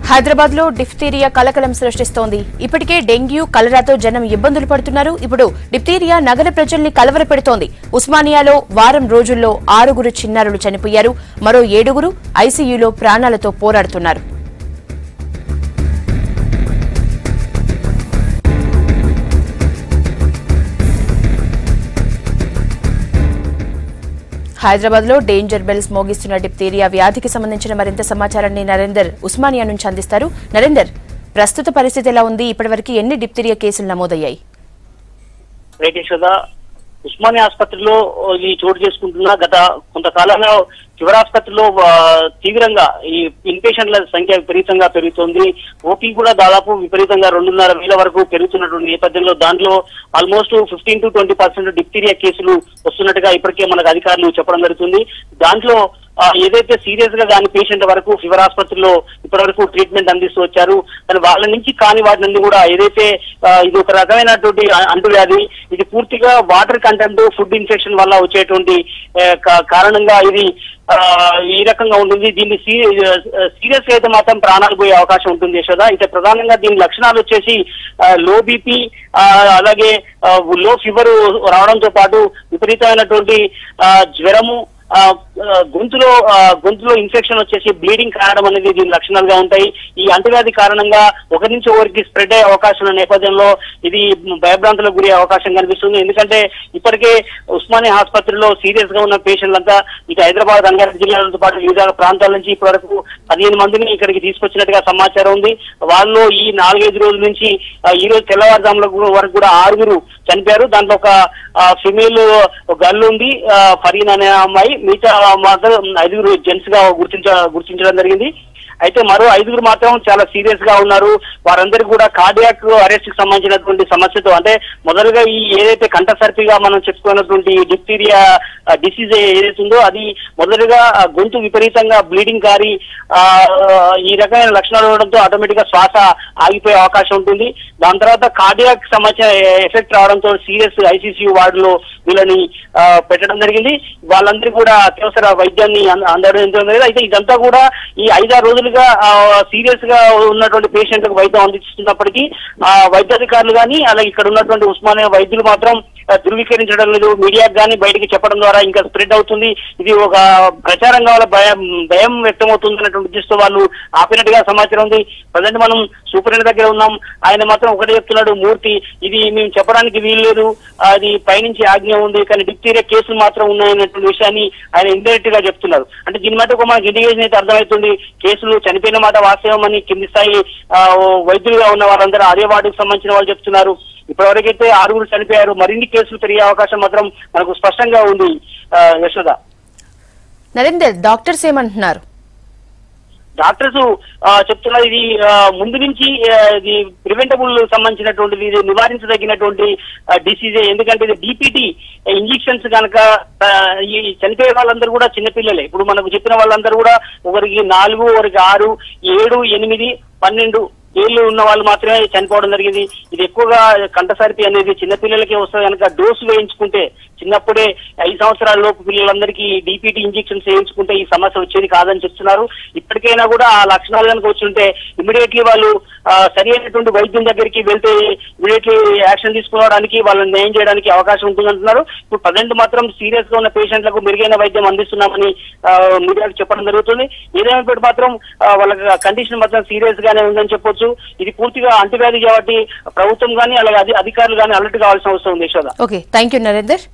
హైదరాబాద్ లో డిఫ్తీరియా కలకలం సృష్టిస్తోంది. ఇప్పటికే డెంగ్యూ కలరాతో జనం ఇబ్బందులు పడుతున్నారు. ఇప్పుడు డిఫ్తీరియా నగర ప్రజల్ని కలవరపెడుతోంది. ఉస్మానియాలో వారం రోజుల్లో 6 చిన్నారులు చనిపోయారు. మరో 7 ఐసీయూలో ప్రాణాలతో పోరాడుతున్నారు. హైదరాబాద్ లో డేంజర్ బెల్స్ మోగిస్తున్న డిప్తీరియా వ్యాధికి సంబంధించిన మరింత సమాచారాన్ని నరేందర్ ఉస్మానియా నుంచి అందిస్తారు. నరేందర్, ప్రస్తుత పరిస్థితి ఎలా ఉంది? ఇప్పటివరకు ఎన్ని డిప్తీరియా కేసులు నమోదయ్యాయి? ఉస్మానియా ఆసుపత్రిలో ఇది చోటు చేసుకుంటున్న గత కొంతకాలంగా చివరి ఆసుపత్రిలో తీవ్రంగా ఈ ఇన్పేషెంట్ల సంఖ్య విపరీతంగా పెరుగుతోంది. ఓపీ కూడా దాదాపు విపరీతంగా 2,500 వరకు పెరుగుతున్నటువంటి నేపథ్యంలో దాంట్లో ఆల్మోస్ట్ 15 to 20% డిప్తీరియా కేసులు వస్తున్నట్టుగా ఇప్పటికే మనకు అధికారులు చెప్పడం జరుగుతుంది. దాంట్లో ఏదైతే సీరియస్ గా దాని పేషెంట్ వరకు ఫీవర్ ఆసుపత్రిలో ఇప్పటి వరకు ట్రీట్మెంట్ అందిస్తూ వచ్చారు. కానీ వాళ్ళ నుంచి కాని వాటిని కూడా ఏదైతే ఇది ఒక రకమైనటువంటి అంటువ్యాధి, ఇది పూర్తిగా వాటర్ కంటెంట్ ఫుడ్ ఇన్ఫెక్షన్ వల్ల వచ్చేటువంటి కారణంగా ఇది ఈ రకంగా ఉంటుంది. దీన్ని సీరియస్ గా అయితే మాత్రం ప్రాణాలు పోయే అవకాశం ఉంటుంది యశోద. అయితే ప్రధానంగా దీని లక్షణాలు వచ్చేసి లో బీపీ, అలాగే లో ఫీవర్ రావడంతో పాటు విపరీతమైనటువంటి జ్వరము, గొంతులో ఇన్ఫెక్షన్ వచ్చేసి బ్లీడింగ్ కావడం అనేది దీని లక్షణాలుగా ఉంటాయి. ఈ అంటువ్యాధి కారణంగా ఒకరి నుంచి ఒకరికి స్ప్రెడ్ అయ్యే అవకాశం ఉన్న నేపథ్యంలో ఇది భయభ్రాంతులకు గురి అవకాశం కనిపిస్తుంది. ఎందుకంటే ఇప్పటికే ఉస్మానియా ఆసుపత్రిలో సీరియస్ గా ఉన్న పేషెంట్లంతా ఇక హైదరాబాద్, రంగారెడ్డి జిల్లాలతో పాటు వివిధ ప్రాంతాల నుంచి ఇప్పటి వరకు 15 మందిని ఇక్కడికి తీసుకొచ్చినట్టుగా సమాచారం ఉంది. వాళ్ళు ఈ 4-5 రోజుల నుంచి ఈ రోజు తెల్లవారుజాముల వరకు కూడా 6 చనిపోయారు. దాంట్లో ఒక ఫిమేల్ గర్ల్ ఉంది, ఫరీన్ అనే అమ్మాయి. మిగతా మాత్రం 5 జెంట్స్ గా గుర్తించడం జరిగింది. అయితే మరో 5 మాత్రం చాలా సీరియస్ గా ఉన్నారు. వారందరికీ కూడా కార్డియాక్ అరెస్ట్ కి సంబంధించినటువంటి సమస్యతో, అంటే మొదలుగా ఈ ఏదైతే కంఠసర్పిగా మనం చెప్పుకున్నటువంటి డిప్తీరియా డిసీజ్ ఏదైతే ఉందో అది మొదలుగా గొంతు విపరీతంగా బ్లీడింగ్ కారి ఈ రకమైన లక్షణాలు ఉండడంతో ఆటోమేటిక్ గా శ్వాస ఆగిపోయే అవకాశం ఉంటుంది. దాని తర్వాత కార్డియాక్ సంబంధించిన ఎఫెక్ట్ రావడంతో సీరియస్ ఐసీసీ వార్డులో వీళ్ళని పెట్టడం జరిగింది. వాళ్ళందరూ కూడా అత్యవసర వైద్యాన్ని అందడం జరిగింది. అయితే ఇదంతా కూడా ఈ 5-6 రోజులుగా సీరియస్ గా ఉన్నటువంటి పేషెంట్లకు వైద్యం అందిస్తున్నప్పటికీ వైద్యాధికారులు కానీ అలాగే ఇక్కడ ఉన్నటువంటి ఉస్మానియా వైద్యులు మాత్రం ధృవీకరించడం లేదు. మీడియాకు కానీ బయటికి చెప్పడం ద్వారా ఇంకా స్ప్రెడ్ అవుతుంది. ఇది ఒక ప్రచారంగా వల్ల భయం వ్యక్తమవుతుంది అన్నటువంటి ఉద్దేశంతో వాళ్ళు ఆపినట్టుగా సమాచారం ఉంది. ప్రజెంట్ మనం సూపరింటెండెంట్ దగ్గర ఉన్నాం. ఆయన మాత్రం ఒకటే చెప్తున్నాడు, మూర్తి ఇది మేము చెప్పడానికి వీల్లేదు, అది పైనుంచి ఆజ్ఞ ఉంది, కానీ డిప్తీరియా కేసులు మాత్రం ఉన్నాయన్నటువంటి విషయాన్ని ఆయన ఇండైరెక్ట్ గా చెప్తున్నారు. అంటే దీని మాట ఒక మనకి ఇండికేషన్ అయితే అర్థమవుతుంది. కేసులు చనిపోయిన మాట వాస్తవం అని కింది స్థాయి వైద్యులుగా ఉన్న వాళ్ళందరూ అదే వార్డుకు సంబంధించిన వాళ్ళు చెప్తున్నారు. ఇప్పటివరకైతే 6 చనిపోయారు. మరిన్ని కేసులు పెరిగే అవకాశం మాత్రం మనకు స్పష్టంగా ఉంది యశోద. నరేందర్, డాక్టర్స్ ఏమంటున్నారు? డాక్టర్స్ చెప్తున్నారు ఇది ముందు నుంచి ఇది ప్రివెంటబుల్ సంబంధించినటువంటిది, ఇది నివారించదగినటువంటి డిసీజే. ఎందుకంటే ఇది డిపిటి ఇంజెక్షన్స్ కనుక ఈ చనిపోయే వాళ్ళందరూ కూడా చిన్నపిల్లలే. ఇప్పుడు మనకు చెప్పిన వాళ్ళందరూ కూడా ఒకరికి 4, ఒకరికి 6, 7, 8, 12 ఏళ్ళు ఉన్న వాళ్ళు మాత్రమే చనిపోవడం జరిగింది. ఇది ఎక్కువగా కంఠసర్పి అనేది చిన్నపిల్లలకే వస్తుంది కనుక డోసు వేయించుకుంటే, చిన్నప్పుడే 5 సంవత్సరాల లోపు పిల్లలందరికీ డిపిటి ఇంజెక్షన్స్ వేయించుకుంటే ఈ సమస్య వచ్చేది కాదని చెప్తున్నారు. ఇప్పటికైనా కూడా ఆ లక్షణాలు కనుక వచ్చుంటే ఇమీడియట్లీ వాళ్ళు సరి అయినటువంటి వైద్యం దగ్గరికి వెళ్తే ఇమీడియట్లీ యాక్షన్ తీసుకోవడానికి, వాళ్ళని నయం చేయడానికి అవకాశం ఉంటుందంటున్నారు. ఇప్పుడు ప్రజెంట్ మాత్రం సీరియస్ గా ఉన్న పేషెంట్లకు మెరుగైన వైద్యం అందిస్తున్నామని మీడియాకు చెప్పడం జరుగుతుంది. ఏదేమైనప్పటికీ మాత్రం వాళ్ళ కండిషన్ మాత్రం సీరియస్ గానే ఉందని చెప్పొచ్చు. ఇది పూర్తిగా అంటువ్యాధి కాబట్టి ప్రభుత్వం కానీ అలాగే అధికారులు కానీ అలర్ట్ కావాల్సిన అవసరం ఉంది Yashoda. Okay, thank you Narender.